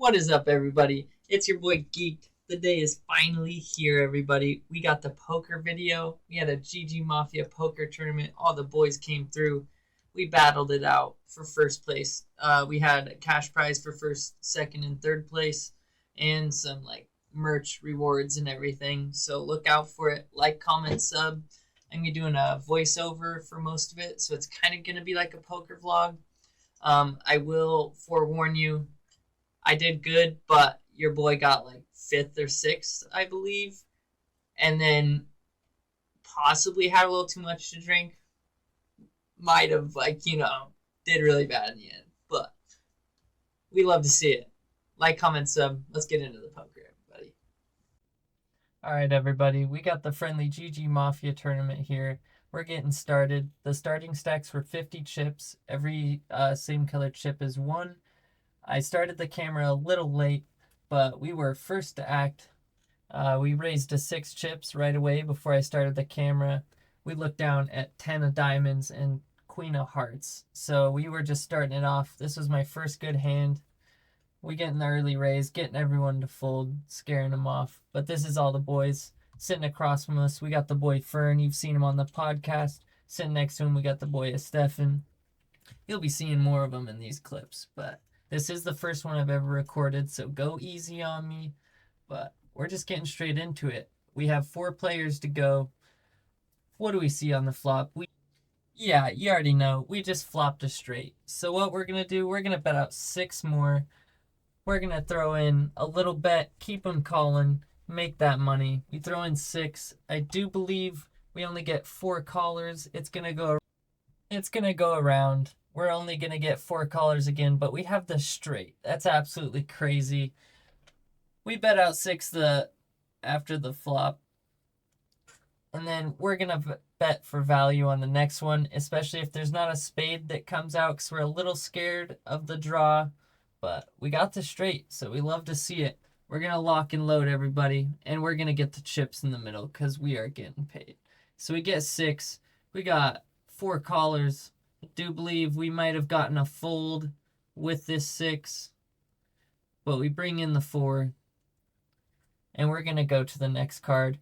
What is up, everybody? It's your boy Geekd. The day is finally here, everybody. We got the poker video. We had a GG Mafia poker tournament. All the boys came through. We battled it out for first place. We had a cash prize for first, second, and third place, and some merch rewards and everything. So look out for it. Like, comment, sub. I'm gonna be doing a voiceover for most of it, so it's kind of gonna be like a poker vlog. I will forewarn you, I did good, but your boy got like 5th or 6th, I believe. And then possibly had a little too much to drink. Might have, did really bad in the end. But we love to see it. Like, comment, sub. Let's get into the poker, everybody. Alright, everybody. We got the friendly GG Mafia tournament here. We're getting started. The starting stacks were 50 chips. Every same color chip is 1. I started the camera a little late, but we were first to act. We raised to 6 chips right away before I started the camera. We looked down at 10 of diamonds and queen of hearts. So we were just starting it off. This was my first good hand. We getting the early raise, getting everyone to fold, scaring them off. But this is all the boys sitting across from us. We got the boy Fern. You've seen him on the podcast. Sitting next to him, we got the boy Stefan. You'll be seeing more of them in these clips, but this is the first one I've ever recorded, so go easy on me. But we're just getting straight into it. We have 4 players to go. What do we see on the flop? Yeah, you already know. We just flopped a straight. So what we're going to do, we're going to bet out 6 more. We're going to throw in a little bet, keep them calling, make that money. We throw in 6. I do believe we only get 4 callers. It's going to go around. We're only going to get 4 callers again, but we have the straight. That's absolutely crazy. We bet out 6 after the flop. And then we're going to bet for value on the next one, especially if there's not a spade that comes out because we're a little scared of the draw. But we got the straight, so we love to see it. We're going to lock and load, everybody, and we're going to get the chips in the middle because we are getting paid. So we get 6. We got 4 callers. I do believe we might have gotten a fold with this 6, but we bring in the 4, and we're going to go to the next card,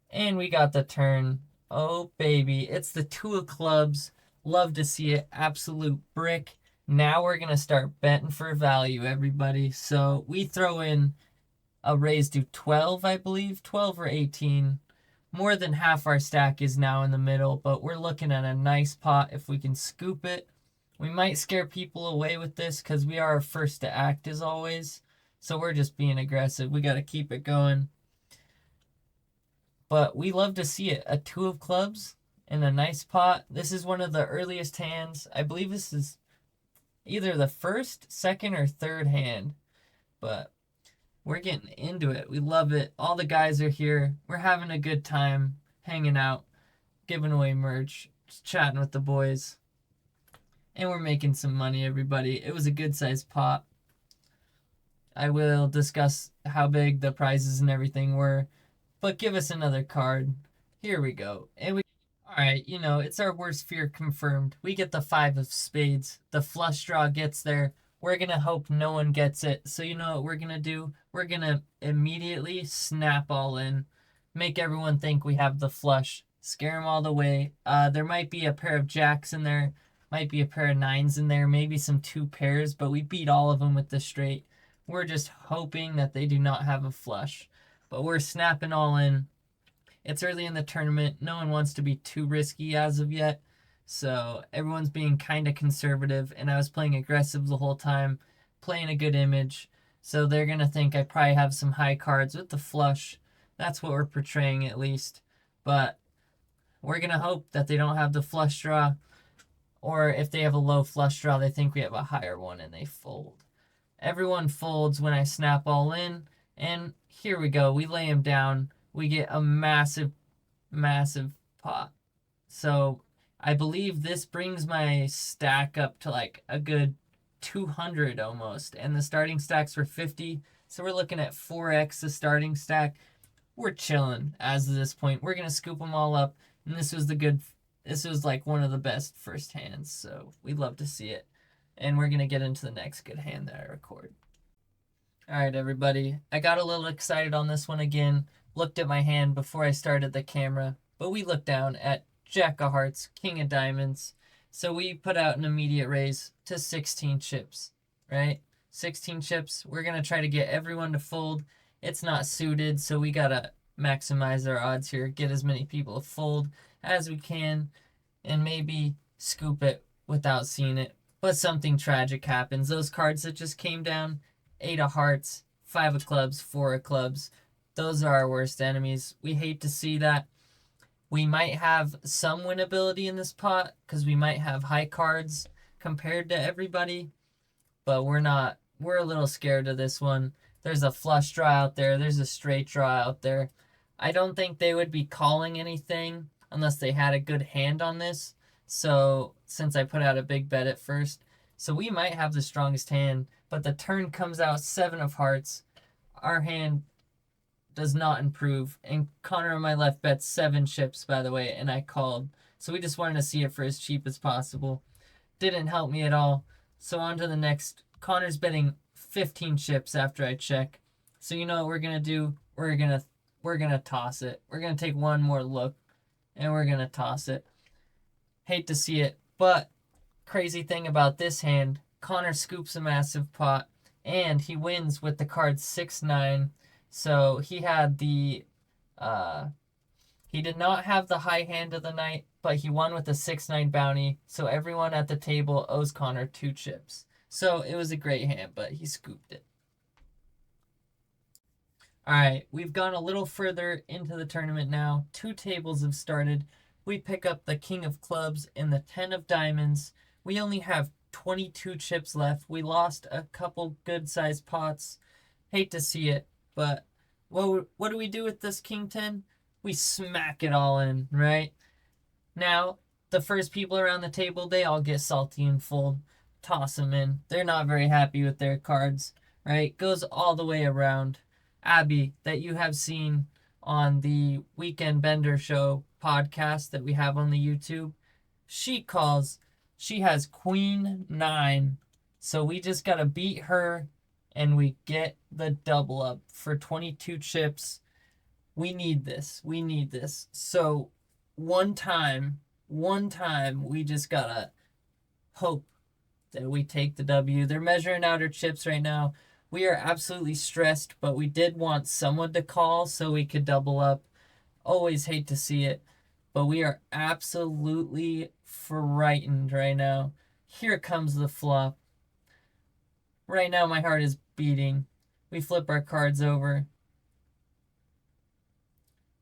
and we got the turn. Oh, baby, it's the 2 of clubs. Love to see it. Absolute brick. Now we're going to start betting for value, everybody. So we throw in a raise to 12, I believe, 12 or 18. More than half our stack is now in the middle, but we're looking at a nice pot if we can scoop it. We might scare people away with this because we are first to act as always. So we're just being aggressive. We got to keep it going. But we love to see it. A 2 of clubs and a nice pot. This is one of the earliest hands. I believe this is either the first, second, or third hand. But we're getting into it. We love it. All the guys are here. We're having a good time, hanging out, giving away merch, just chatting with the boys. And we're making some money, everybody. It was a good-sized pot. I will discuss how big the prizes and everything were. But give us another card. Here we go. Alright, it's our worst fear confirmed. We get the 5 of spades. The flush draw gets there. We're going to hope no one gets it. So you know what we're going to do? We're going to immediately snap all in. Make everyone think we have the flush. Scare them all the way. There might be a pair of jacks in there. Might be a pair of 9s in there. Maybe some 2 pairs. But we beat all of them with the straight. We're just hoping that they do not have a flush. But we're snapping all in. It's early in the tournament. No one wants to be too risky as of yet. So everyone's being kind of conservative, and I was playing aggressive the whole time, playing a good image. So they're going to think I probably have some high cards with the flush. That's what we're portraying at least. But we're going to hope that they don't have the flush draw, or if they have a low flush draw, they think we have a higher one and they fold. Everyone folds when I snap all in, and here we go. We lay them down. We get a massive, massive pot. So I believe this brings my stack up to like a good 200 almost. And the starting stacks were 50. So we're looking at 4x the starting stack. We're chilling as of this point. We're going to scoop them all up. And this was like one of the best first hands. So we love to see it. And we're going to get into the next good hand that I record. Alright, everybody. I got a little excited on this one again. Looked at my hand before I started the camera. But we looked down at Jack of Hearts, King of Diamonds. So we put out an immediate raise to 16 chips. Right? 16 chips. We're going to try to get everyone to fold. It's not suited, so we got to maximize our odds here. Get as many people to fold as we can. And maybe scoop it without seeing it. But something tragic happens. Those cards that just came down, 8 of hearts, 5 of clubs, 4 of clubs. Those are our worst enemies. We hate to see that. We might have some winnability in this pot because we might have high cards compared to everybody. But we're a little scared of this one. There's a flush draw out there. There's a straight draw out there. I don't think they would be calling anything unless they had a good hand on this. So, since I put out a big bet at first. So we might have the strongest hand. But the turn comes out 7 of hearts. Our hand does not improve. And Connor on my left bets 7 chips, by the way, and I called. So we just wanted to see it for as cheap as possible. Didn't help me at all. So on to the next. Connor's betting 15 chips after I check. So you know what we're gonna do? We're gonna toss it. We're gonna take one more look, and we're gonna toss it. Hate to see it, but crazy thing about this hand, Connor scoops a massive pot, and he wins with the card 6-9. So he had he did not have the high hand of the night, but he won with a 6-9 bounty. So everyone at the table owes Connor 2 chips. So it was a great hand, but he scooped it. Alright, we've gone a little further into the tournament now. 2 tables have started. We pick up the King of Clubs and the 10 of Diamonds. We only have 22 chips left. We lost a couple good-sized pots. Hate to see it, but what do we do with this King 10? We smack it all in, right? Now, the first people around the table, they all get salty and fold. Toss them in. They're not very happy with their cards, right? Goes all the way around. Abby, that you have seen on the Weekend Bender Show podcast that we have on the YouTube, she calls. She has Queen 9. So we just got to beat her and we get the double up for 22 chips. We need this. We need this. So one time, we just got to hope that we take the W. They're measuring out our chips right now. We are absolutely stressed, but we did want someone to call so we could double up. Always hate to see it, but we are absolutely frightened right now. Here comes the flop. Right now my heart is beating. We flip our cards over.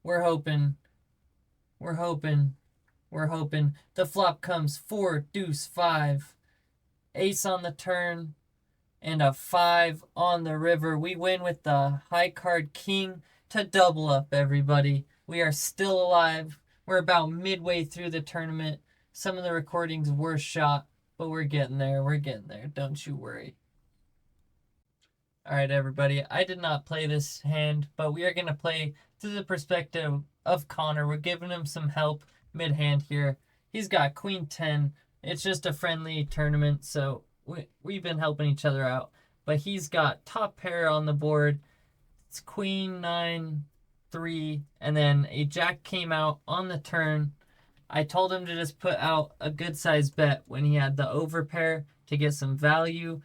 We're hoping. The flop comes 4, deuce, 5. Ace on the turn. And a 5 on the river. We win with the high card King to double up, everybody. We are still alive. We're about midway through the tournament. Some of the recordings were shot, but we're getting there. We're getting there. Don't you worry. Alright, everybody. I did not play this hand, but we are going to play through the perspective of Connor. We're giving him some help mid-hand here. He's got Queen 10. It's just a friendly tournament, so we've been helping each other out. But he's got top pair on the board. It's Queen 9, 3, and then a Jack came out on the turn. I told him to just put out a good sized bet when he had the overpair to get some value.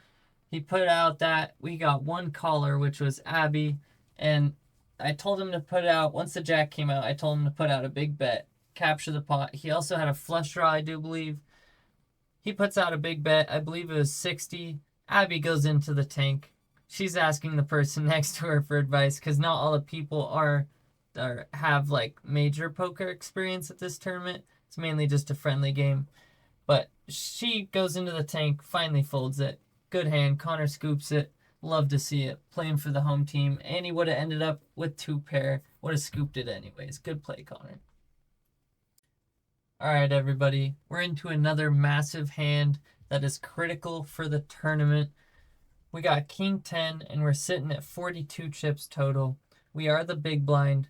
He put out that. We got one caller, which was Abby. And I told him to put out, once the Jack came out, I told him to put out a big bet. Capture the pot. He also had a flush draw, I do believe. He puts out a big bet. I believe it was 60. Abby goes into the tank. She's asking the person next to her for advice because not all the people have like major poker experience at this tournament. It's mainly just a friendly game. But she goes into the tank, finally folds it. Good hand. Connor scoops it. Love to see it. Playing for the home team. And he would have ended up with 2 pair. Would have scooped it anyways. Good play, Connor. Alright, everybody. We're into another massive hand that is critical for the tournament. We got King 10, and we're sitting at 42 chips total. We are the big blind,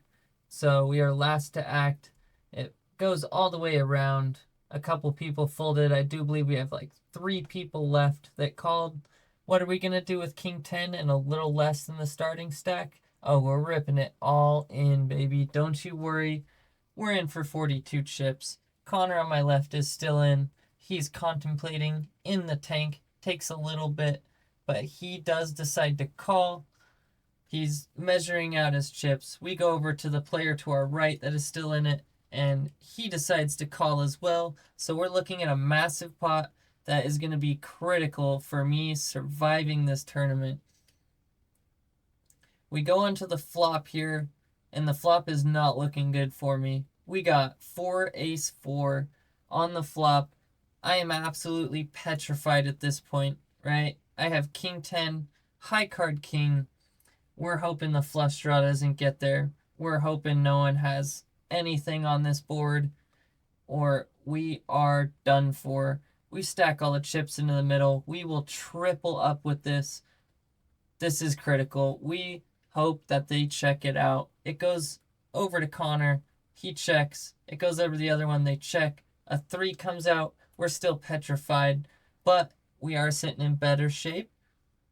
so we are last to act. It goes all the way around. A couple people folded. I do believe we have like 3 people left that called. What are we going to do with King 10 and a little less than the starting stack? Oh, we're ripping it all in, baby. Don't you worry. We're in for 42 chips. Connor on my left is still in. He's contemplating in the tank. Takes a little bit, but he does decide to call. He's measuring out his chips. We go over to the player to our right that is still in it, and he decides to call as well. So we're looking at a massive pot that is going to be critical for me surviving this tournament. We go into the flop here, and the flop is not looking good for me. We got 4 ace 4 on the flop. I am absolutely petrified at this point, right? I have king 10, high card king. We're hoping the flush draw doesn't get there. We're hoping no one has anything on this board, or we are done for. We stack all the chips into the middle. We will triple up with this. This is critical. We hope that they check it out. It goes over to Connor. He checks. It goes over to the other one. They check. A 3 comes out. We're still petrified, but we are sitting in better shape.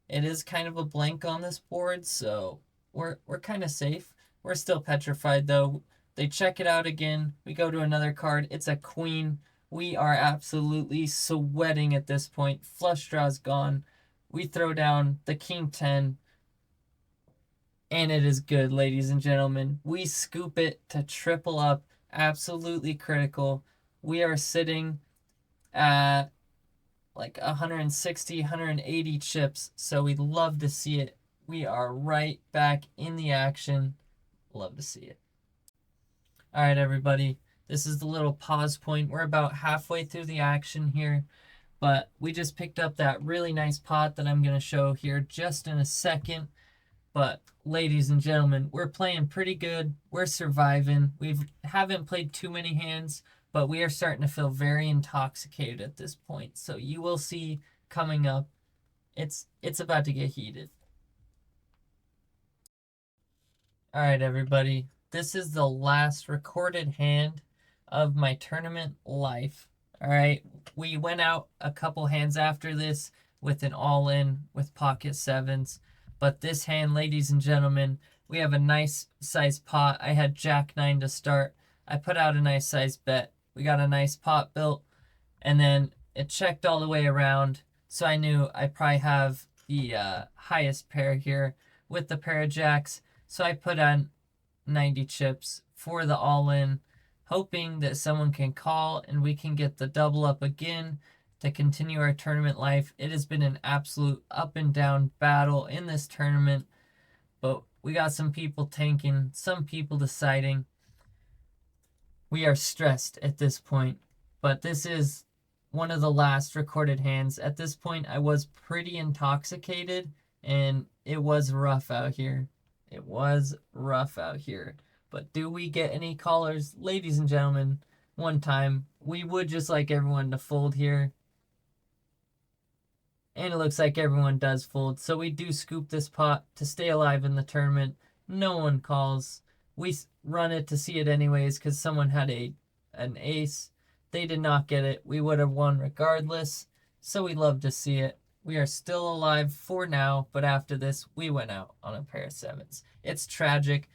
It is kind of a blank on this board, so we're kind of safe. We're still petrified, though. They check it out again. We go to another card. It's a queen. We are absolutely sweating at this point. Flush draw's gone. We throw down the king 10. And it is good, ladies and gentlemen. We scoop it to triple up. Absolutely critical. We are sitting at like 160, 180 chips. So we'd love to see it. We are right back in the action. Love to see it. All right, everybody. This is the little pause point. We're about halfway through the action here, but we just picked up that really nice pot that I'm going to show here just in a second. But ladies and gentlemen, we're playing pretty good. We're surviving. We haven't played too many hands, but we are starting to feel very intoxicated at this point. So you will see coming up, it's about to get heated. All right, everybody. This is the last recorded hand of my tournament life. All right, we went out a couple hands after this with an all-in with pocket sevens. But this hand, ladies and gentlemen, we have a nice size pot. I had jack 9 to start. I put out a nice size bet. We got a nice pot built, and then it checked all the way around. So I knew I probably have the highest pair here with the pair of jacks. So I put on 90 chips for the all-in, hoping that someone can call and we can get the double up again to continue our tournament life. It has been an absolute up and down battle in this tournament, but we got some people tanking, some people deciding. We are stressed at this point, but this is one of the last recorded hands. At this point, I was pretty intoxicated, and it was rough out here. It was rough out here. But do we get any callers? Ladies and gentlemen, one time, we would just like everyone to fold here. And it looks like everyone does fold. So we do scoop this pot to stay alive in the tournament. No one calls. We run it to see it anyways because someone had an ace. They did not get it. We would have won regardless. So we love to see it. We are still alive for now, but after this, we went out on a pair of sevens. It's tragic,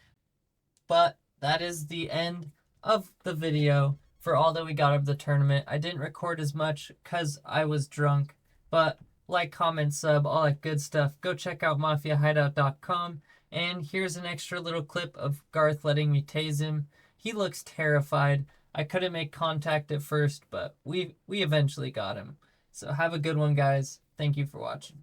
but that is the end of the video for all that we got of the tournament. I didn't record as much because I was drunk, but like, comment, sub, all that good stuff. Go check out MafiaHideout.com, and here's an extra little clip of Garth letting me tase him. He looks terrified. I couldn't make contact at first, but we eventually got him. So have a good one, guys. Thank you for watching.